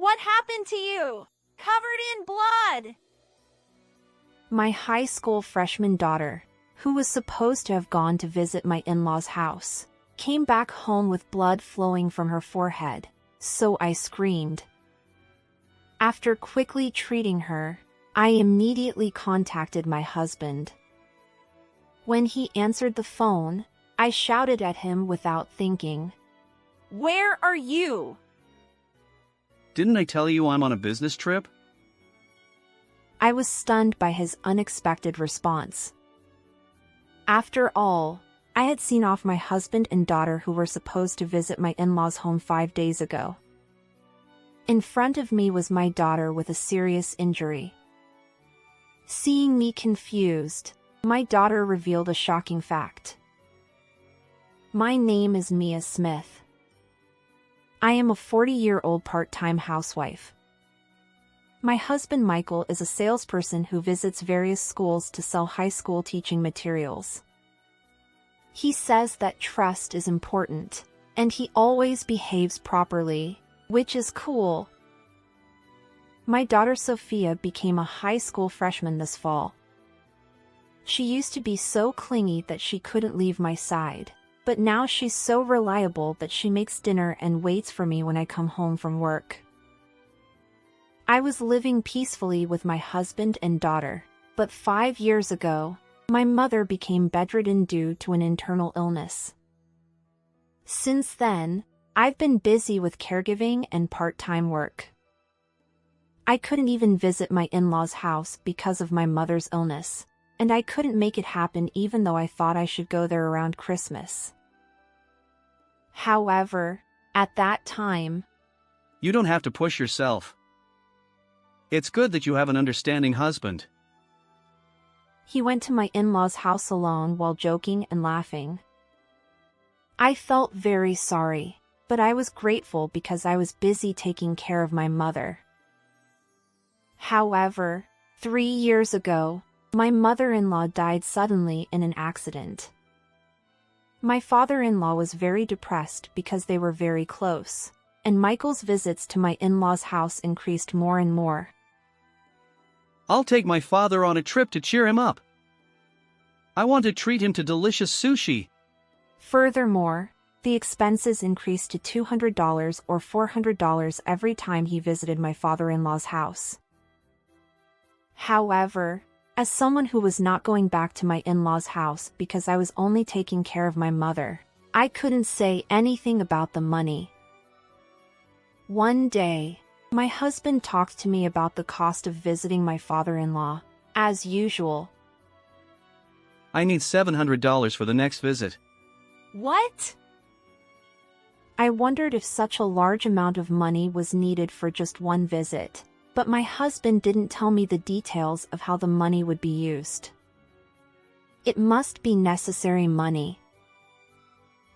What happened to you? Covered in blood. My high school freshman daughter, who was supposed to have gone to visit my in-laws' house, came back home with blood flowing from her forehead, so I screamed. After quickly treating her, I immediately contacted my husband. When he answered the phone, I shouted at him without thinking. Where are you? Didn't I tell you I'm on a business trip? I was stunned by his unexpected response. After all, I had seen off my husband and daughter who were supposed to visit my in-laws' home 5 days ago. In front of me was my daughter with a serious injury. Seeing me confused, my daughter revealed a shocking fact. My name is Mia Smith. I am a 40-year-old part-time housewife. My husband Michael is a salesperson who visits various schools to sell high school teaching materials. He says that trust is important, and he always behaves properly, which is cool. My daughter Sophia became a high school freshman this fall. She used to be so clingy that she couldn't leave my side, but now she's so reliable that she makes dinner and waits for me when I come home from work. I was living peacefully with my husband and daughter, but 5 years ago, my mother became bedridden due to an internal illness. Since then, I've been busy with caregiving and part-time work. I couldn't even visit my in-laws' house because of my mother's illness, and I couldn't make it happen even though I thought I should go there around Christmas. However, at that time, You don't have to push yourself. It's good that you have an understanding husband. he went to my in-laws' house alone while joking and laughing. I felt very sorry, but I was grateful because I was busy taking care of my mother. However, 3 years ago, my mother-in-law died suddenly in an accident. My father-in-law was very depressed because they were very close, and Michael's visits to my in-laws' house increased more and more. I'll take my father on a trip to cheer him up. I want to treat him to delicious sushi. Furthermore, the expenses increased to $200 or $400 every time he visited my father-in-law's house. However, as someone who was not going back to my in-laws' house because I was only taking care of my mother, I couldn't say anything about the money. One day, my husband talked to me about the cost of visiting my father-in-law, as usual. I need $700 for the next visit. What? I wondered if such a large amount of money was needed for just one visit, but my husband didn't tell me the details of how the money would be used. It must be necessary money.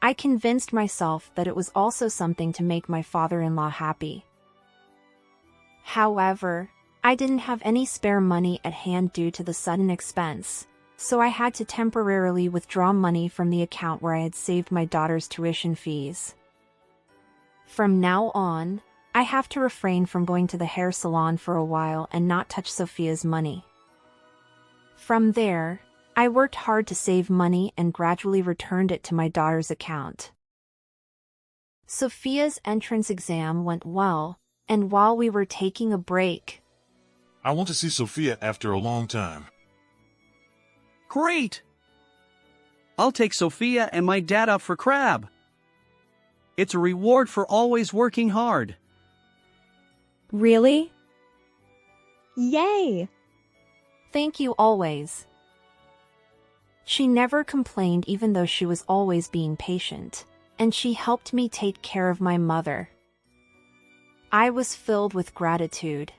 I convinced myself that it was also something to make my father-in-law happy. However, I didn't have any spare money at hand due to the sudden expense, so I had to temporarily withdraw money from the account where I had saved my daughter's tuition fees. From now on, I have to refrain from going to the hair salon for a while and not touch Sophia's money. From there, I worked hard to save money and gradually returned it to my daughter's account. Sophia's entrance exam went well, and while we were taking a break, I want to see Sophia after a long time. Great! I'll take Sophia and my dad out for crab. It's a reward for always working hard. Really? Yay! thank you always. She never complained even though she was always being patient, and she helped me take care of my mother. I was filled with gratitude.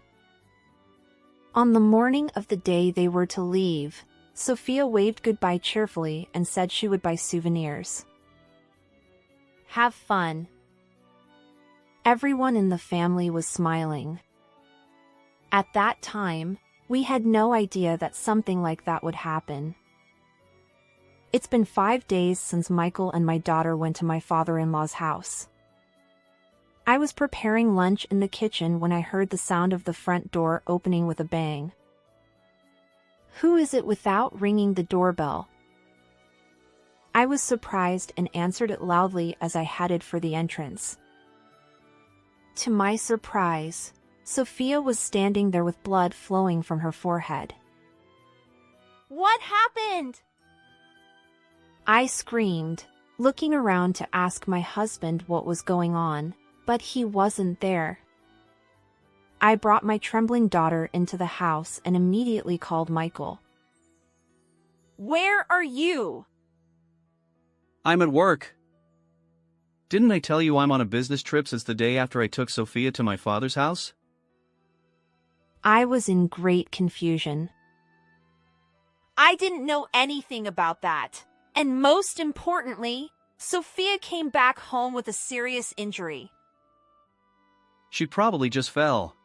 On the morning of the day they were to leave, Sophia waved goodbye cheerfully and said she would buy souvenirs. Have fun. Everyone in the family was smiling. At that time, we had no idea that something like that would happen. It's been 5 days since Michael and my daughter went to my father-in-law's house. I was preparing lunch in the kitchen when I heard the sound of the front door opening with a bang. "Who is it?" without ringing the doorbell. I was surprised and answered it loudly as I headed for the entrance. To my surprise, Sophia was standing there with blood flowing from her forehead. What happened? I screamed, looking around to ask my husband what was going on, but he wasn't there. I brought my trembling daughter into the house and immediately called Michael. Where are you? I'm at work. Didn't I tell you I'm on a business trip since the day after I took Sophia to my father's house? I was in great confusion. I didn't know anything about that. And most importantly, Sophia came back home with a serious injury. She probably just fell.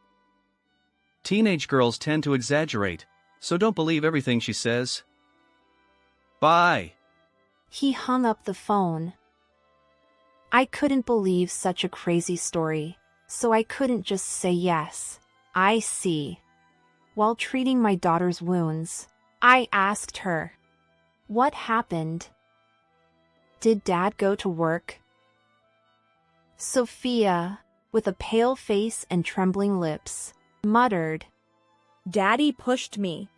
Teenage girls tend to exaggerate, so don't believe everything she says. Bye. He hung up the phone. I couldn't believe such a crazy story, so I couldn't just say yes, I see. While treating my daughter's wounds, I asked her, "What happened? Did Dad go to work?" Sophia, with a pale face and trembling lips, muttered, Daddy pushed me.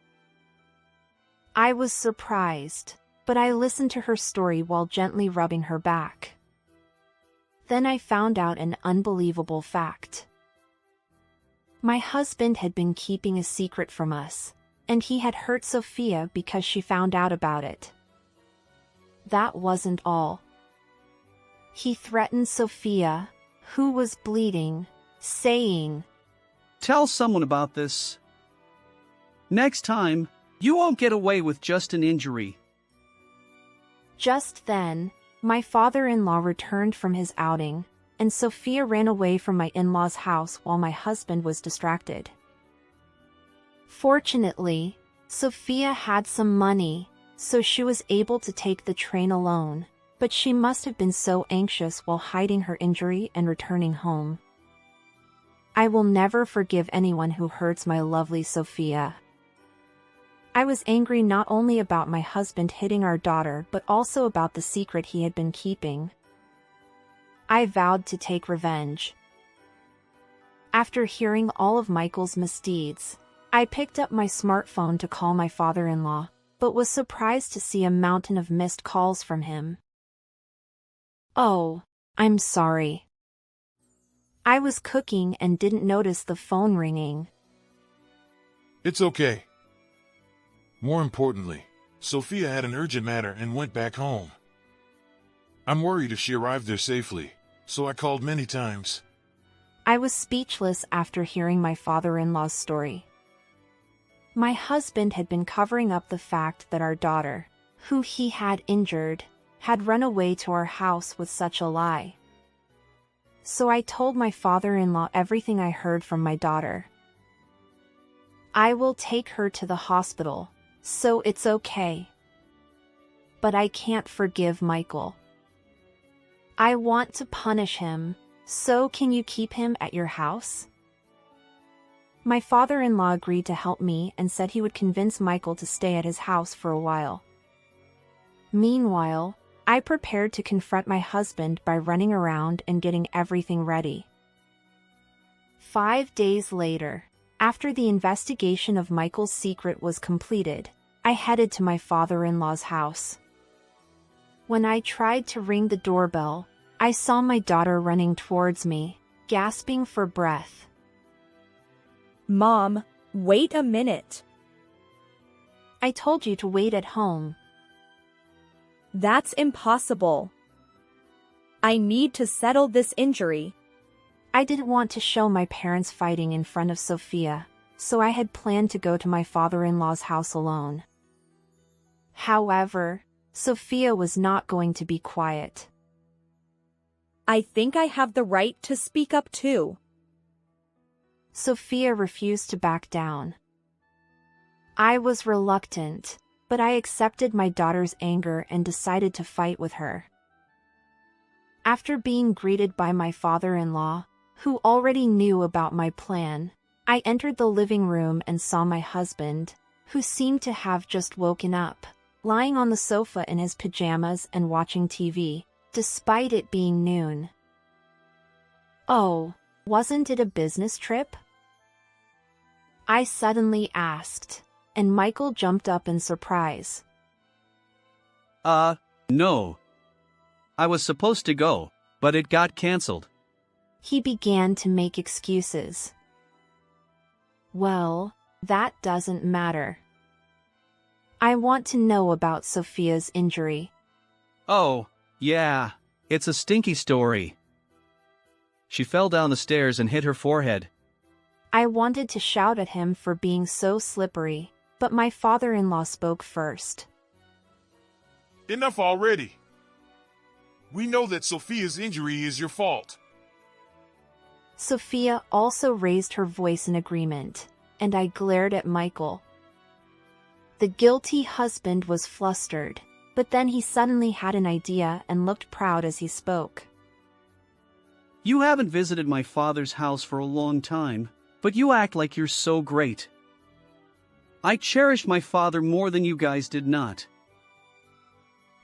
I was surprised, but I listened to her story while gently rubbing her back. Then I found out an unbelievable fact. My husband had been keeping a secret from us, and he had hurt Sophia because she found out about it. That wasn't all. He threatened Sophia, who was bleeding, saying, Tell someone about this. Next time, you won't get away with just an injury. Just then, my father-in-law returned from his outing, and Sophia ran away from my in-laws' house while my husband was distracted. Fortunately, Sophia had some money, so she was able to take the train alone, but she must have been so anxious while hiding her injury and returning home. I will never forgive anyone who hurts my lovely Sophia. I was angry not only about my husband hitting our daughter but also about the secret he had been keeping. I vowed to take revenge. After hearing all of Michael's misdeeds, I picked up my smartphone to call my father-in-law, but was surprised to see a mountain of missed calls from him. Oh, I'm sorry. I was cooking and didn't notice the phone ringing. It's okay. More importantly, Sophia had an urgent matter and went back home. I'm worried if she arrived there safely, so I called many times. I was speechless after hearing my father-in-law's story. My husband had been covering up the fact that our daughter, who he had injured, had run away to our house with such a lie. So I told my father-in-law everything I heard from my daughter. I will take her to the hospital, so it's okay. But I can't forgive Michael. I want to punish him, so can you keep him at your house? My father-in-law agreed to help me and said he would convince Michael to stay at his house for a while. Meanwhile, I prepared to confront my husband by running around and getting everything ready. 5 days later, after the investigation of Michael's secret was completed, I headed to my father-in-law's house. When I tried to ring the doorbell, I saw my daughter running towards me, gasping for breath. Mom, wait a minute. I told you to wait at home. That's impossible. I need to settle this injury. I didn't want to show my parents fighting in front of Sophia, so I had planned to go to my father-in-law's house alone. However, Sophia was not going to be quiet. I think I have the right to speak up too. Sophia refused to back down. I was reluctant, but I accepted my daughter's anger and decided to fight with her. After being greeted by my father-in-law, who already knew about my plan. I entered the living room and saw my husband, who seemed to have just woken up, lying on the sofa in his pajamas and watching TV, despite it being noon. "Oh, wasn't it a business trip?" I suddenly asked, and Michael jumped up in surprise. No. I was supposed to go, but it got cancelled." He began to make excuses. "Well, that doesn't matter. I want to know about Sophia's injury." "Oh, yeah, it's a stinky story. She fell down the stairs and hit her forehead." I wanted to shout at him for being so slippery, but my father-in-law spoke first. Enough already. We know that Sophia's injury is your fault. Sophia also raised her voice in agreement, and I glared at Michael. The guilty husband was flustered, but then he suddenly had an idea and looked proud as he spoke. "You haven't visited my father's house for a long time, but you act like you're so great. I cherish my father more than you guys did not."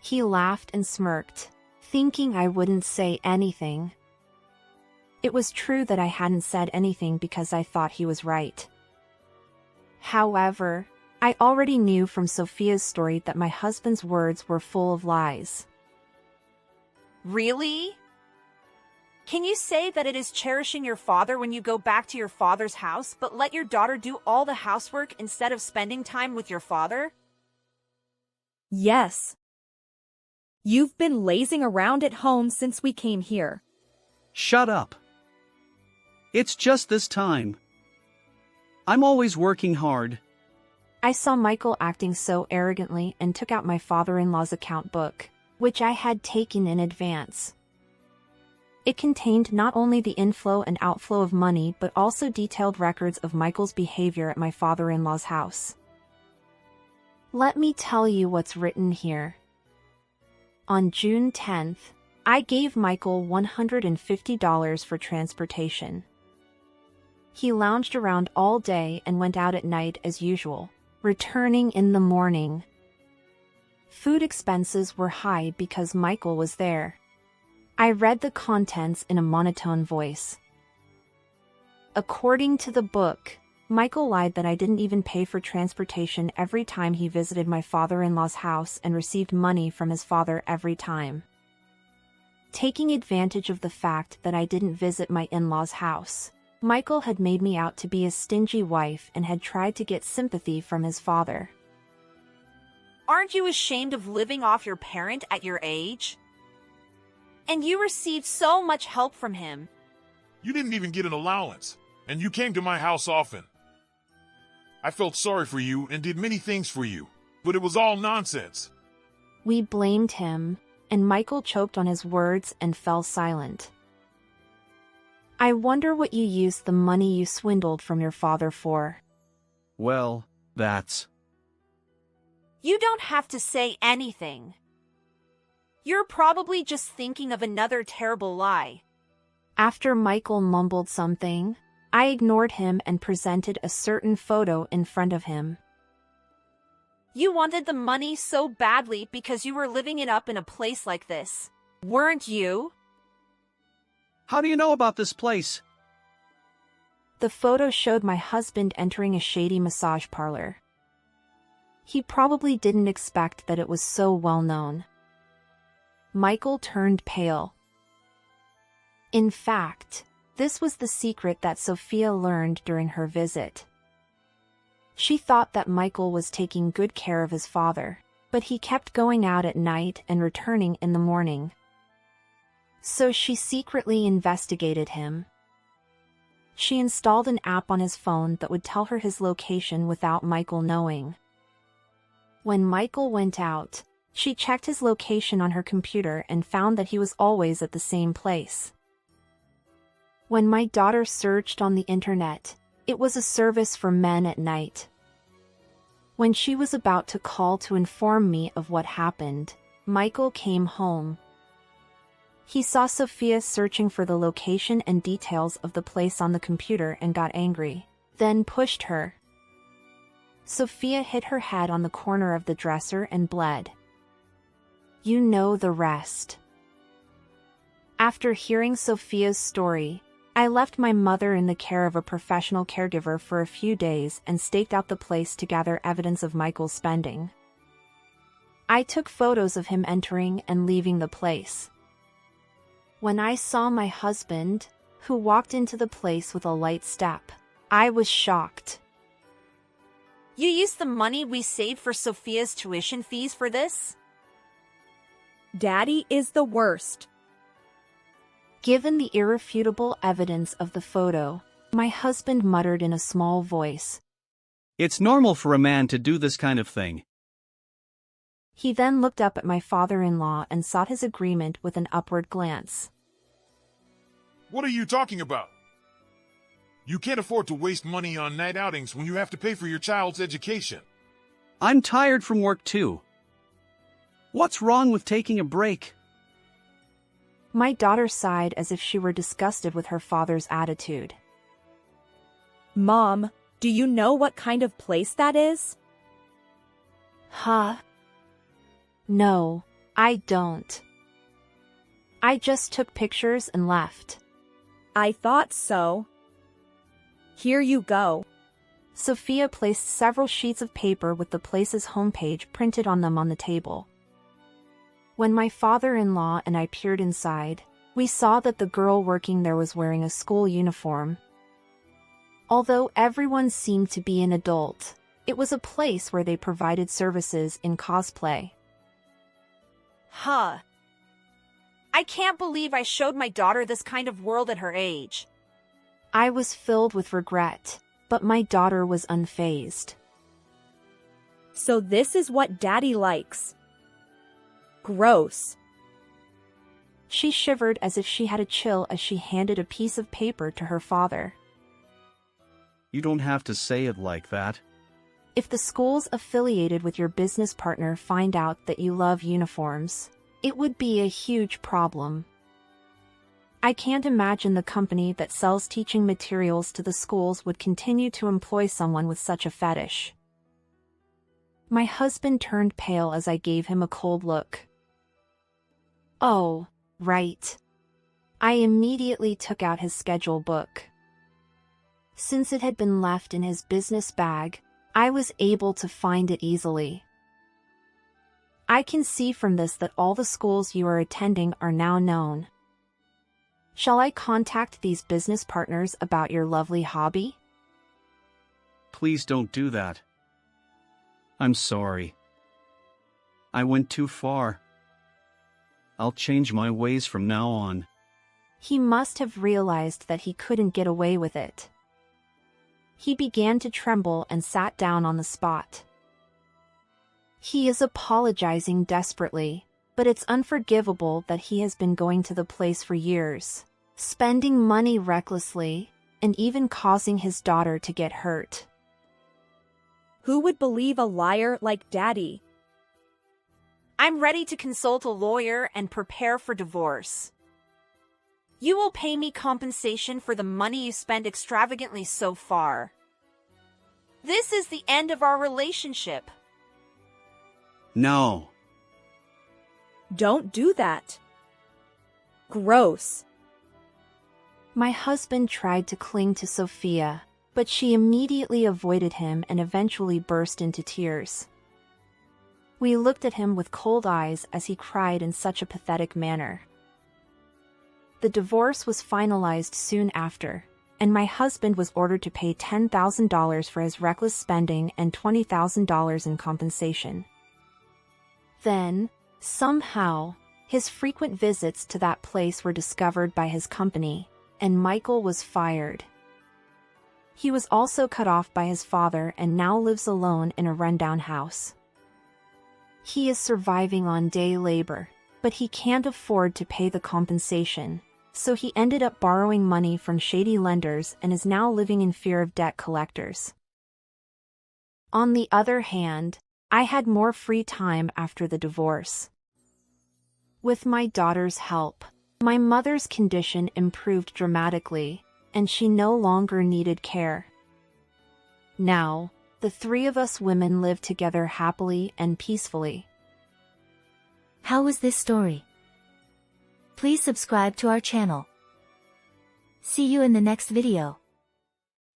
He laughed and smirked, thinking I wouldn't say anything. It was true that I hadn't said anything because I thought he was right. However, I already knew from Sophia's story that my husband's words were full of lies. Really? Can you say that it is cherishing your father when you go back to your father's house, but let your daughter do all the housework instead of spending time with your father? Yes. You've been lazing around at home since we came here. Shut up. It's just this time. I'm always working hard. I saw Michael acting so arrogantly and took out my father-in-law's account book, which I had taken in advance. It contained not only the inflow and outflow of money but also detailed records of Michael's behavior at my father-in-law's house. Let me tell you what's written here. On June 10th, I gave Michael $150 for transportation. He lounged around all day and went out at night as usual, returning in the morning. Food expenses were high because Michael was there. I read the contents in a monotone voice. According to the book, Michael lied that I didn't even pay for transportation every time he visited my father-in-law's house and received money from his father every time. Taking advantage of the fact that I didn't visit my in-laws' house, Michael had made me out to be a stingy wife and had tried to get sympathy from his father. Aren't you ashamed of living off your parent at your age? And you received so much help from him. You didn't even get an allowance, and you came to my house often. I felt sorry for you and did many things for you, but it was all nonsense. We blamed him, and Michael choked on his words and fell silent. I wonder what you used the money you swindled from your father for. Well, that's... You don't have to say anything. You're probably just thinking of another terrible lie. After Michael mumbled something, I ignored him and presented a certain photo in front of him. You wanted the money so badly because you were living it up in a place like this, weren't you? How do you know about this place? The photo showed my husband entering a shady massage parlor. He probably didn't expect that it was so well known. Michael turned pale. In fact, this was the secret that Sophia learned during her visit. She thought that Michael was taking good care of his father, but he kept going out at night and returning in the morning. So she secretly investigated him. She installed an app on his phone that would tell her his location without Michael knowing. When Michael went out, she checked his location on her computer and found that he was always at the same place. When my daughter searched on the internet, it was a service for men at night. When she was about to call to inform me of what happened, Michael came home. He saw Sophia searching for the location and details of the place on the computer and got angry, then pushed her. Sophia hit her head on the corner of the dresser and bled. You know the rest. After hearing Sophia's story, I left my mother in the care of a professional caregiver for a few days and staked out the place to gather evidence of Michael's spending. I took photos of him entering and leaving the place. When I saw my husband, who walked into the place with a light step, I was shocked. You used the money we saved for Sophia's tuition fees for this? Daddy is the worst. Given the irrefutable evidence of the photo, my husband muttered in a small voice. It's normal for a man to do this kind of thing. He then looked up at my father-in-law and sought his agreement with an upward glance. What are you talking about? You can't afford to waste money on night outings when you have to pay for your child's education. I'm tired from work too. What's wrong with taking a break? My daughter sighed as if she were disgusted with her father's attitude. Mom, do you know what kind of place that is? Huh? No, I don't. I just took pictures and left. I thought so. Here you go. Sophia placed several sheets of paper with the place's homepage printed on them on the table. When my father-in-law and I peered inside, we saw that the girl working there was wearing a school uniform. Although everyone seemed to be an adult, it was a place where they provided services in cosplay. Huh. I can't believe I showed my daughter this kind of world at her age. I was filled with regret, but my daughter was unfazed. So this is what Daddy likes. Gross. She shivered as if she had a chill as she handed a piece of paper to her father. You don't have to say it like that. If the schools affiliated with your business partner find out that you love uniforms, it would be a huge problem. I can't imagine the company that sells teaching materials to the schools would continue to employ someone with such a fetish. My husband turned pale as I gave him a cold look. Oh, right. I immediately took out his schedule book. Since it had been left in his business bag, I was able to find it easily. I can see from this that all the schools you are attending are now known. Shall I contact these business partners about your lovely hobby? Please don't do that. I'm sorry. I went too far. I'll change my ways from now on. He must have realized that he couldn't get away with it. He began to tremble and sat down on the spot. He is apologizing desperately, but it's unforgivable that he has been going to the place for years, spending money recklessly, and even causing his daughter to get hurt. Who would believe a liar like Daddy? I'm ready to consult a lawyer and prepare for divorce. You will pay me compensation for the money you spent extravagantly so far. This is the end of our relationship. No. Don't do that. Gross. My husband tried to cling to Sophia, but she immediately avoided him and eventually burst into tears. We looked at him with cold eyes as he cried in such a pathetic manner. The divorce was finalized soon after, and my husband was ordered to pay $10,000 for his reckless spending and $20,000 in compensation. Then, somehow, his frequent visits to that place were discovered by his company, and Michael was fired. He was also cut off by his father and now lives alone in a rundown house. He is surviving on day labor, but he can't afford to pay the compensation, so he ended up borrowing money from shady lenders and is now living in fear of debt collectors. On the other hand, I had more free time after the divorce. With my daughter's help, My mother's condition improved dramatically, and she no longer needed care. Now, the three of us women live together happily and peacefully. How was this story? Please subscribe to our channel. See you in the next video.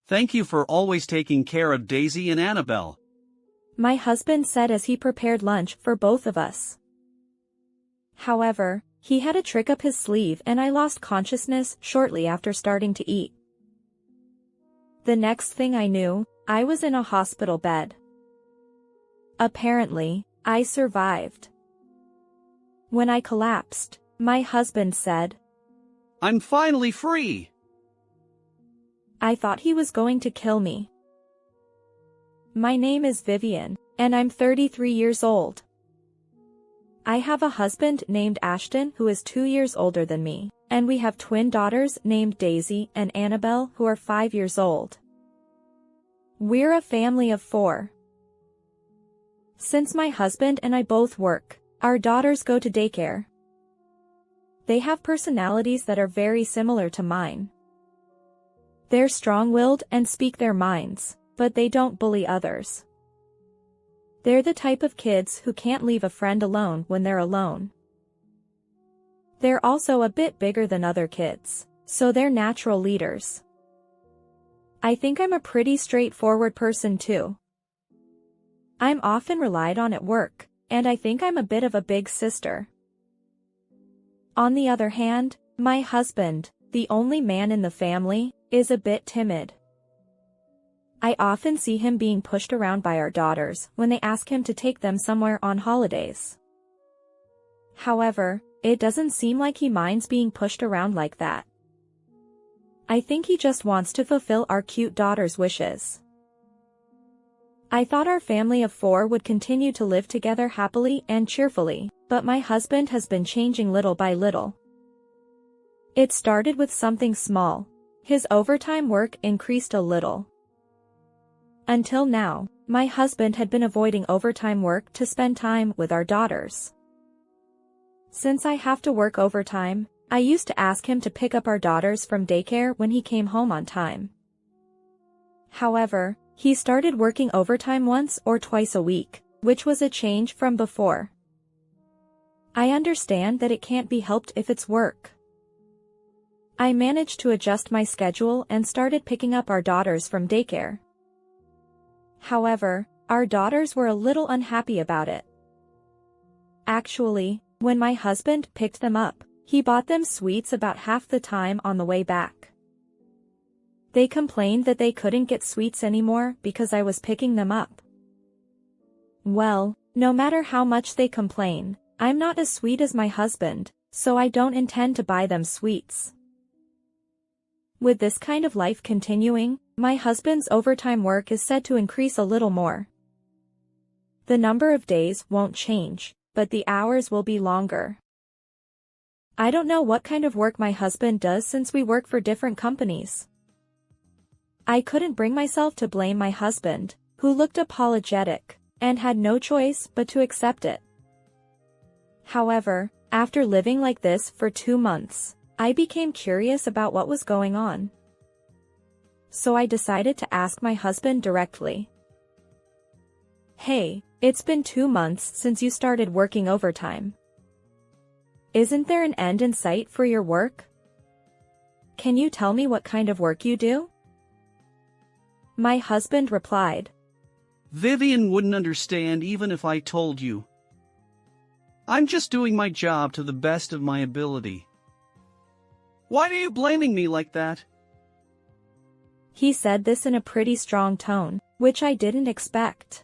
Thank you for always taking care of Daisy and Annabelle. My husband said as he prepared lunch for both of us. However, he had a trick up his sleeve and I lost consciousness shortly after starting to eat. The next thing I knew, I was in a hospital bed. Apparently, I survived. When I collapsed, my husband said, "I'm finally free." I thought he was going to kill me. My name is Vivian, and I'm 33 years old. I have a husband named Ashton who is 2 years older than me, and we have twin daughters named Daisy and Annabelle who are 5 years old. We're a family of 4. Since my husband and I both work, our daughters go to daycare. They have personalities that are very similar to mine. They're strong-willed and speak their minds, but they don't bully others. They're the type of kids who can't leave a friend alone when they're alone. They're also a bit bigger than other kids, so they're natural leaders. I think I'm a pretty straightforward person too. I'm often relied on at work, and I think I'm a bit of a big sister. On the other hand, my husband, the only man in the family, is a bit timid. I often see him being pushed around by our daughters when they ask him to take them somewhere on holidays. However, it doesn't seem like he minds being pushed around like that. I think he just wants to fulfill our cute daughter's wishes. I thought our family of 4 would continue to live together happily and cheerfully, but my husband has been changing little by little. It started with something small. His overtime work increased a little. Until now, my husband had been avoiding overtime work to spend time with our daughters. Since I have to work overtime, I used to ask him to pick up our daughters from daycare when he came home on time. However, he started working overtime once or twice a week, which was a change from before. I understand that it can't be helped if it's work. I managed to adjust my schedule and started picking up our daughters from daycare. However, our daughters were a little unhappy about it. Actually, when my husband picked them up, he bought them sweets about half the time on the way back. They complained that they couldn't get sweets anymore because I was picking them up. Well, no matter how much they complain, I'm not as sweet as my husband, so I don't intend to buy them sweets. With this kind of life continuing, my husband's overtime work is said to increase a little more. The number of days won't change, but the hours will be longer. I don't know what kind of work my husband does since we work for different companies. I couldn't bring myself to blame my husband, who looked apologetic, and had no choice but to accept it. However, after living like this for 2 months, I became curious about what was going on. So I decided to ask my husband directly. "Hey, it's been 2 months since you started working overtime. Isn't there an end in sight for your work? Can you tell me what kind of work you do?" My husband replied, Vivian wouldn't understand even if I told you. I'm just doing my job to the best of my ability. Why are you blaming me like that? He said this in a pretty strong tone, which I didn't expect.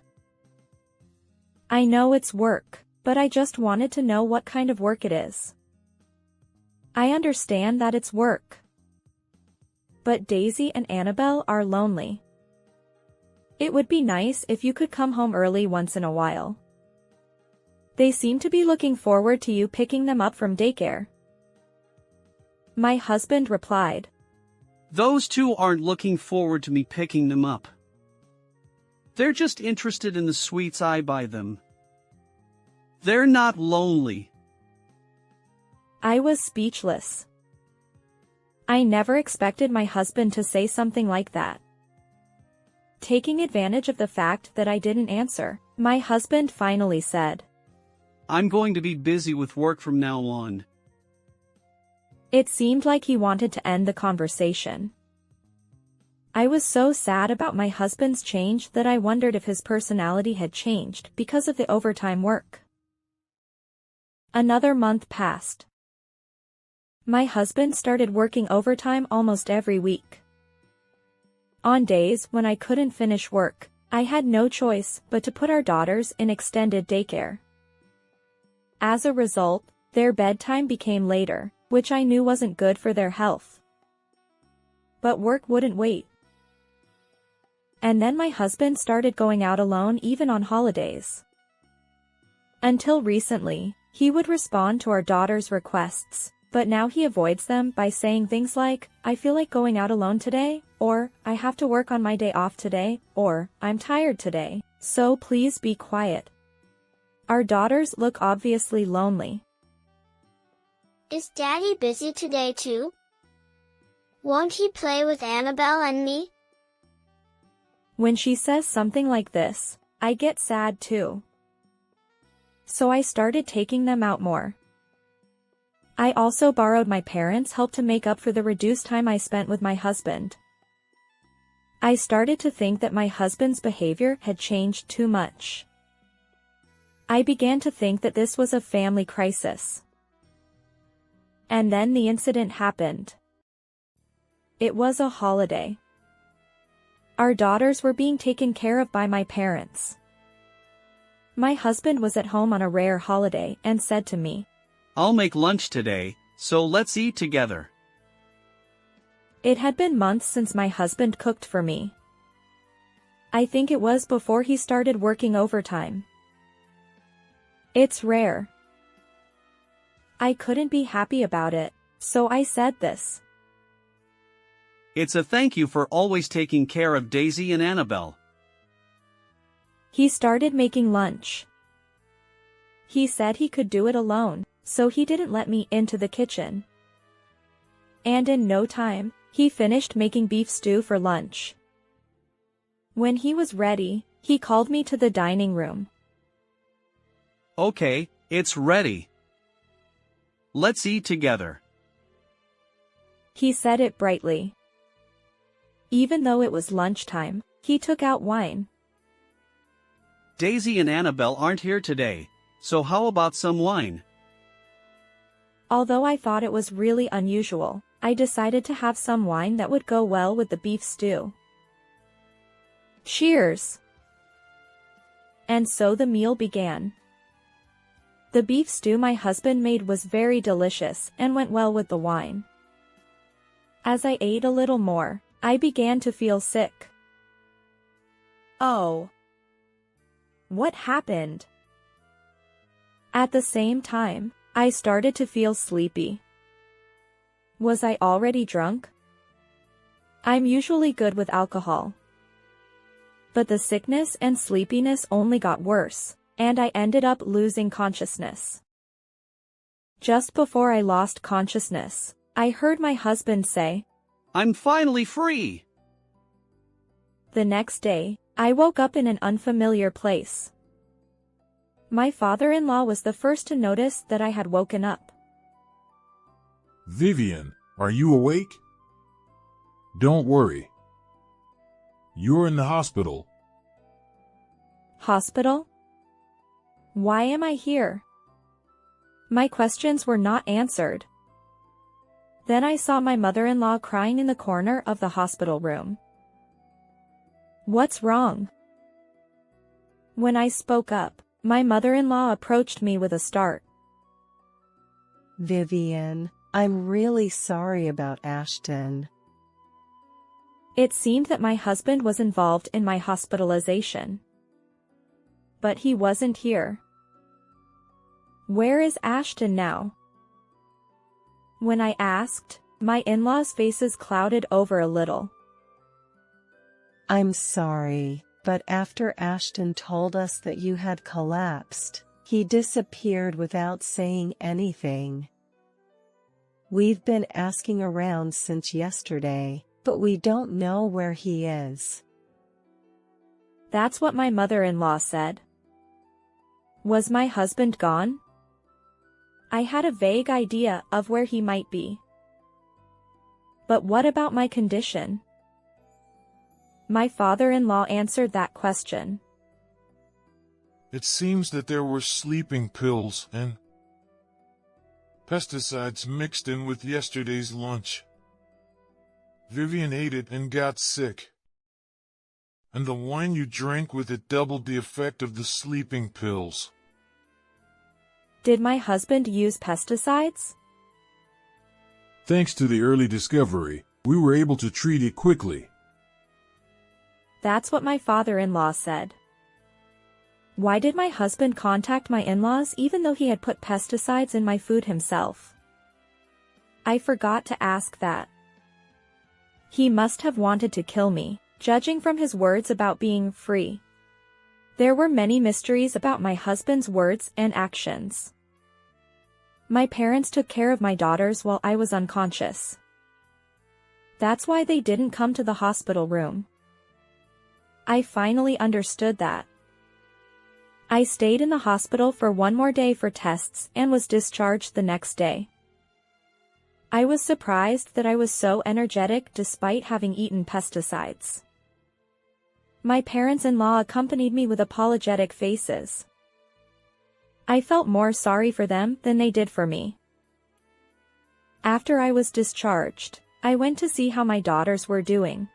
I know it's work, but I just wanted to know what kind of work it is. I understand that it's work. But Daisy and Annabelle are lonely. It would be nice if you could come home early once in a while. They seem to be looking forward to you picking them up from daycare. My husband replied, Those 2 aren't looking forward to me picking them up. They're just interested in the sweets I buy them. They're not lonely. I was speechless. I never expected my husband to say something like that. Taking advantage of the fact that I didn't answer, my husband finally said, I'm going to be busy with work from now on. It seemed like he wanted to end the conversation. I was so sad about my husband's change that I wondered if his personality had changed because of the overtime work. Another month passed. My husband started working overtime almost every week. On days when I couldn't finish work, I had no choice but to put our daughters in extended daycare. As a result, their bedtime became later, which I knew wasn't good for their health. But work wouldn't wait. And then my husband started going out alone even on holidays. Until recently, he would respond to our daughters' requests, but now he avoids them by saying things like, I feel like going out alone today, or, I have to work on my day off today, or, I'm tired today, so please be quiet. Our daughters look obviously lonely. Is Daddy busy today too? Won't he play with Annabelle and me? When she says something like this, I get sad too. So I started taking them out more. I also borrowed my parents' help to make up for the reduced time I spent with my husband. I started to think that my husband's behavior had changed too much. I began to think that this was a family crisis. And then the incident happened. It was a holiday. Our daughters were being taken care of by my parents. My husband was at home on a rare holiday and said to me, I'll make lunch today, so let's eat together. It had been months since my husband cooked for me. I think it was before he started working overtime. It's rare. I couldn't be happy about it, so I said this. It's a thank you for always taking care of Daisy and Annabelle. He started making lunch. He said he could do it alone, so he didn't let me into the kitchen. And in no time, he finished making beef stew for lunch. When he was ready, he called me to the dining room. Okay, it's ready. Let's eat together. He said it brightly. Even though it was lunchtime, he took out wine. Daisy and Annabelle aren't here today, so how about some wine? Although I thought it was really unusual, I decided to have some wine that would go well with the beef stew. Cheers! And so the meal began. The beef stew my husband made was very delicious and went well with the wine. As I ate a little more, I began to feel sick. Oh. What happened? At the same time, I started to feel sleepy. Was I already drunk? I'm usually good with alcohol. But the sickness and sleepiness only got worse, and I ended up losing consciousness. Just before I lost consciousness, I heard my husband say, I'm finally free! The next day, I woke up in an unfamiliar place. My father-in-law was the first to notice that I had woken up. Vivian, are you awake? Don't worry. You're in the hospital. Hospital? Why am I here? My questions were not answered. Then I saw my mother-in-law crying in the corner of the hospital room. What's wrong? When I spoke up, my mother-in-law approached me with a start. Vivian, I'm really sorry about Ashton. It seemed that my husband was involved in my hospitalization. But he wasn't here. Where is Ashton now? When I asked, my in-laws' faces clouded over a little. I'm sorry, but after Ashton told us that you had collapsed, he disappeared without saying anything. We've been asking around since yesterday, but we don't know where he is. That's what my mother-in-law said. Was my husband gone? I had a vague idea of where he might be. But what about my condition? My father-in-law answered that question. It seems that there were sleeping pills and pesticides mixed in with yesterday's lunch. Vivian ate it and got sick. And the wine you drank with it doubled the effect of the sleeping pills. Did my husband use pesticides? Thanks to the early discovery, we were able to treat it quickly. That's what my father-in-law said. Why did my husband contact my in-laws even though he had put pesticides in my food himself? I forgot to ask that. He must have wanted to kill me, judging from his words about being free. There were many mysteries about my husband's words and actions. My parents took care of my daughters while I was unconscious. That's why they didn't come to the hospital room. I finally understood that. I stayed in the hospital for one more day for tests and was discharged the next day. I was surprised that I was so energetic despite having eaten pesticides. My parents-in-law accompanied me with apologetic faces. I felt more sorry for them than they did for me. After I was discharged, I went to see how my daughters were doing.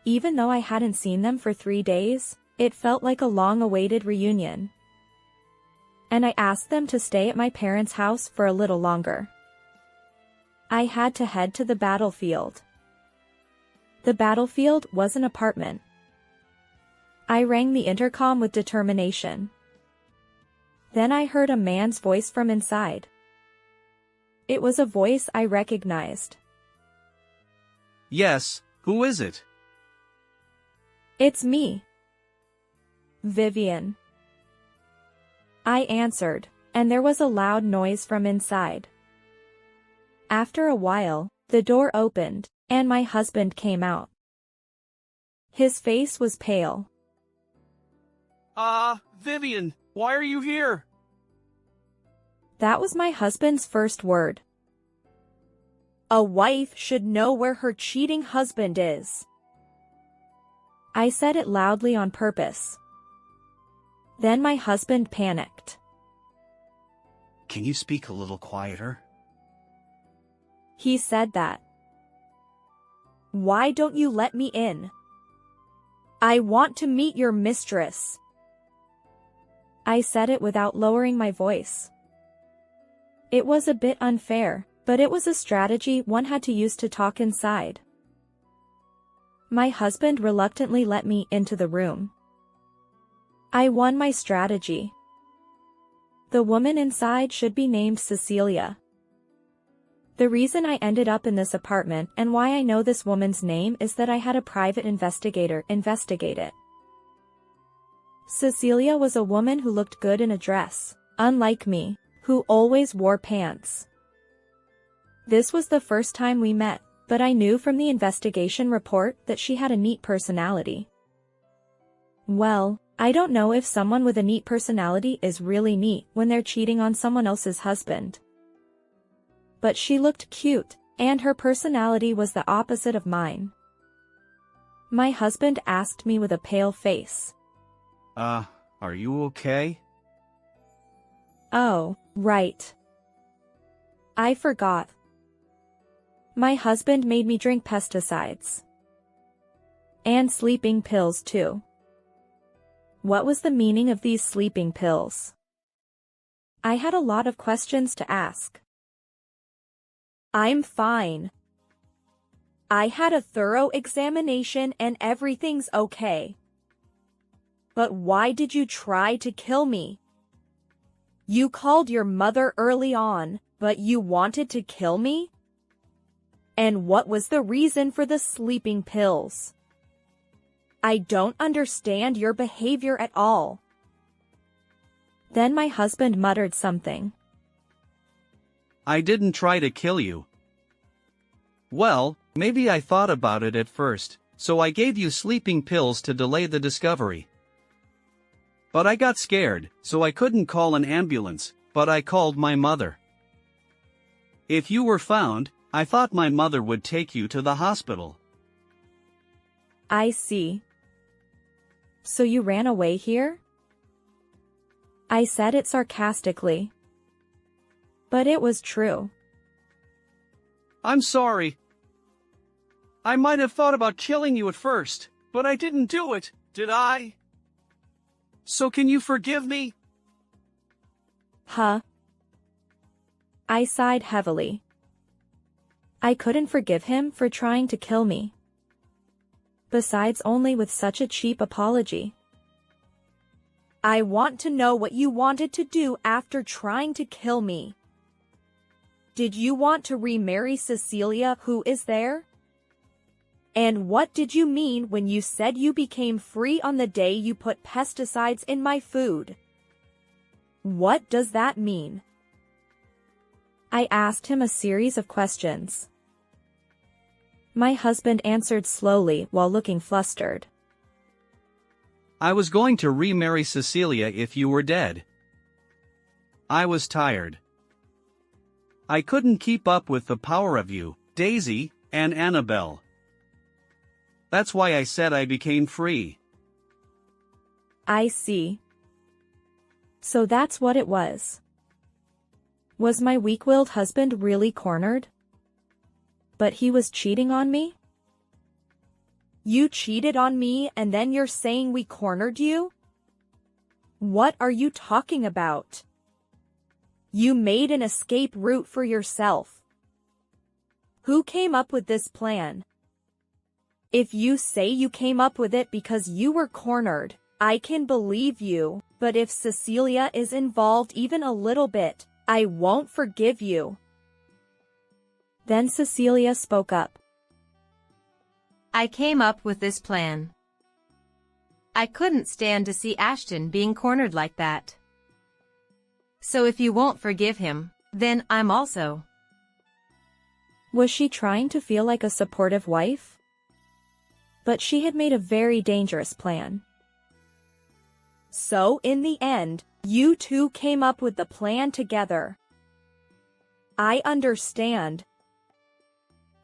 Even though I hadn't seen them for 3 days, it felt like a long-awaited reunion. And I asked them to stay at my parents' house for a little longer. I had to head to the battlefield. The battlefield was an apartment. I rang the intercom with determination. Then I heard a man's voice from inside. It was a voice I recognized. Yes, who is it? It's me. Vivian. I answered, and there was a loud noise from inside. After a while, the door opened, and my husband came out. His face was pale. Vivian, why are you here? That was my husband's first word. A wife should know where her cheating husband is. I said it loudly on purpose. Then my husband panicked. Can you speak a little quieter? He said that. Why don't you let me in? I want to meet your mistress. I said it without lowering my voice. It was a bit unfair, but it was a strategy one had to use to talk inside. My husband reluctantly let me into the room. I won my strategy. The woman inside should be named Cecilia. The reason I ended up in this apartment and why I know this woman's name is that I had a private investigator investigate it. Cecilia was a woman who looked good in a dress, unlike me, who always wore pants. This was the first time we met, but I knew from the investigation report that she had a neat personality. Well, I don't know if someone with a neat personality is really neat when they're cheating on someone else's husband. But she looked cute, and her personality was the opposite of mine. My husband asked me with a pale face. Are you okay? Oh, right. I forgot. My husband made me drink pesticides. And sleeping pills too. What was the meaning of these sleeping pills? I had a lot of questions to ask. I'm fine. I had a thorough examination and everything's okay. But why did you try to kill me? You called your mother early on, but you wanted to kill me? And what was the reason for the sleeping pills? I don't understand your behavior at all. Then my husband muttered something. I didn't try to kill you. Well, maybe I thought about it at first, so I gave you sleeping pills to delay the discovery. But I got scared, so I couldn't call an ambulance, but I called my mother. If you were found, I thought my mother would take you to the hospital. I see. So you ran away here? I said it sarcastically. But it was true. I'm sorry. I might have thought about killing you at first, but I didn't do it, did I? So can you forgive me? Huh? I sighed heavily. I couldn't forgive him for trying to kill me. Besides, only with such a cheap apology. I want to know what you wanted to do after trying to kill me. Did you want to remarry Cecilia, who is there? And what did you mean when you said you became free on the day you put pesticides in my food? What does that mean? I asked him a series of questions. My husband answered slowly while looking flustered. I was going to remarry Cecilia if you were dead. I was tired. I couldn't keep up with the power of you, Daisy, and Annabelle. That's why I said I became free. I see. So that's what it was. Was my weak-willed husband really cornered? But he was cheating on me? You cheated on me and then you're saying we cornered you? What are you talking about? You made an escape route for yourself. Who came up with this plan? If you say you came up with it because you were cornered, I can believe you, but if Cecilia is involved even a little bit, I won't forgive you. Then Cecilia spoke up. I came up with this plan. I couldn't stand to see Ashton being cornered like that. So if you won't forgive him, then I'm also. Was she trying to feel like a supportive wife? But she had made a very dangerous plan. So in the end, you two came up with the plan together. I understand.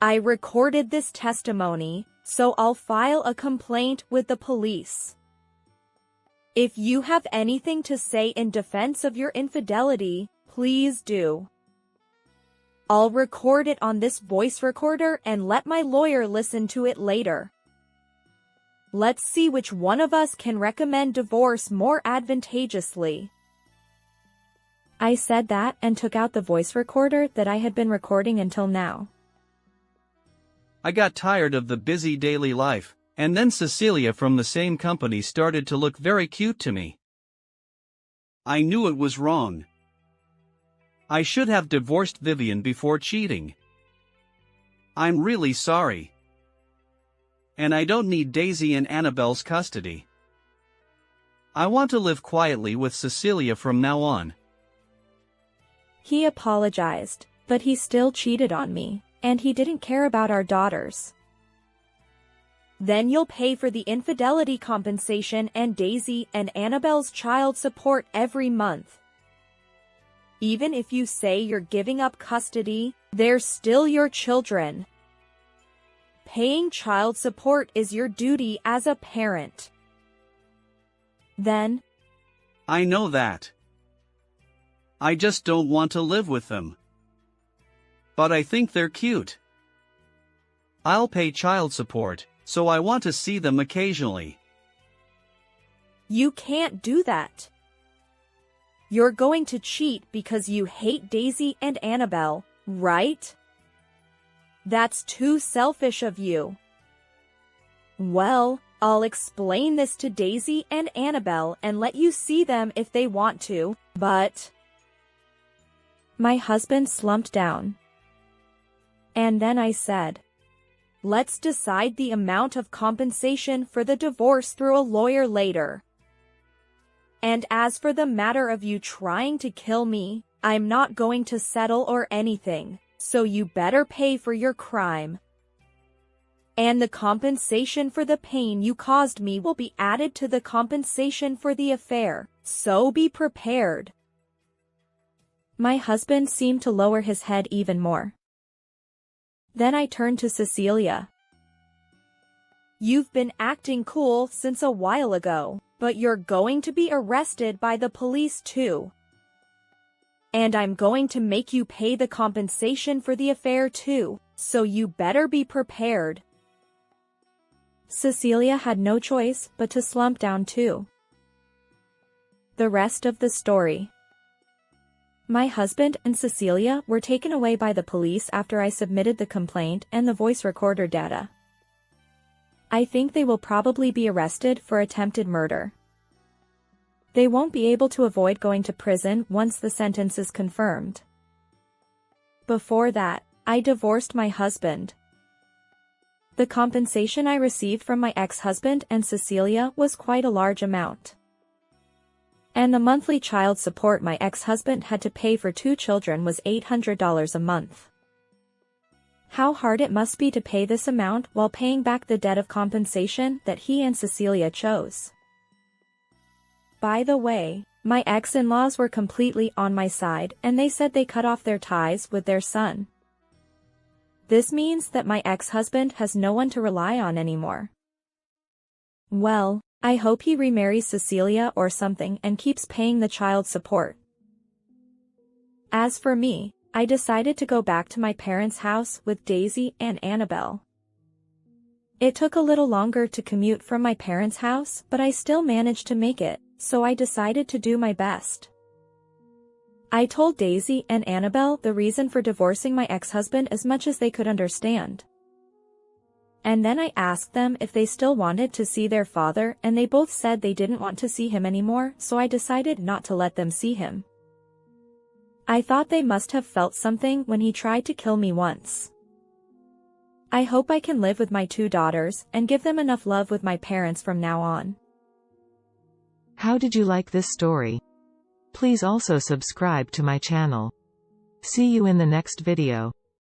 I recorded this testimony, so I'll file a complaint with the police. If you have anything to say in defense of your infidelity, please do. I'll record it on this voice recorder and let my lawyer listen to it later. Let's see which one of us can recommend divorce more advantageously. I said that and took out the voice recorder that I had been recording until now. I got tired of the busy daily life, and then Cecilia from the same company started to look very cute to me. I knew it was wrong. I should have divorced Vivian before cheating. I'm really sorry. And I don't need Daisy and Annabelle's custody. I want to live quietly with Cecilia from now on. He apologized, but he still cheated on me, and he didn't care about our daughters. Then you'll pay for the infidelity compensation and Daisy and Annabelle's child support every month. Even if you say you're giving up custody, they're still your children. Paying child support is your duty as a parent. Then, I know that. I just don't want to live with them. But I think they're cute. I'll pay child support, so I want to see them occasionally. You can't do that. You're going to cheat because you hate Daisy and Annabelle, right? That's too selfish of you. Well, I'll explain this to Daisy and Annabelle and let you see them if they want to, but... My husband slumped down. And then I said, let's decide the amount of compensation for the divorce through a lawyer later. And as for the matter of you trying to kill me, I'm not going to settle or anything, so you better pay for your crime. And the compensation for the pain you caused me will be added to the compensation for the affair, so be prepared. My husband seemed to lower his head even more. Then I turned to Cecilia. You've been acting cool since a while ago, but you're going to be arrested by the police too. And I'm going to make you pay the compensation for the affair too, so you better be prepared. Cecilia had no choice but to slump down too. The rest of the story. My husband and Cecilia were taken away by the police after I submitted the complaint and the voice recorder data. I think they will probably be arrested for attempted murder. They won't be able to avoid going to prison once the sentence is confirmed. Before that, I divorced my husband. The compensation I received from my ex-husband and Cecilia was quite a large amount. And the monthly child support my ex-husband had to pay for 2 children was $800 a month. How hard it must be to pay this amount while paying back the debt of compensation that he and Cecilia chose. By the way, my ex-in-laws were completely on my side and they said they cut off their ties with their son. This means that my ex-husband has no one to rely on anymore. Well, I hope he remarries Cecilia or something and keeps paying the child support. As for me, I decided to go back to my parents' house with Daisy and Annabelle. It took a little longer to commute from my parents' house, but I still managed to make it, so I decided to do my best. I told Daisy and Annabelle the reason for divorcing my ex-husband as much as they could understand. And then I asked them if they still wanted to see their father, and they both said they didn't want to see him anymore, so I decided not to let them see him. I thought they must have felt something when he tried to kill me once. I hope I can live with my 2 daughters and give them enough love with my parents from now on. How did you like this story? Please also subscribe to my channel. See you in the next video.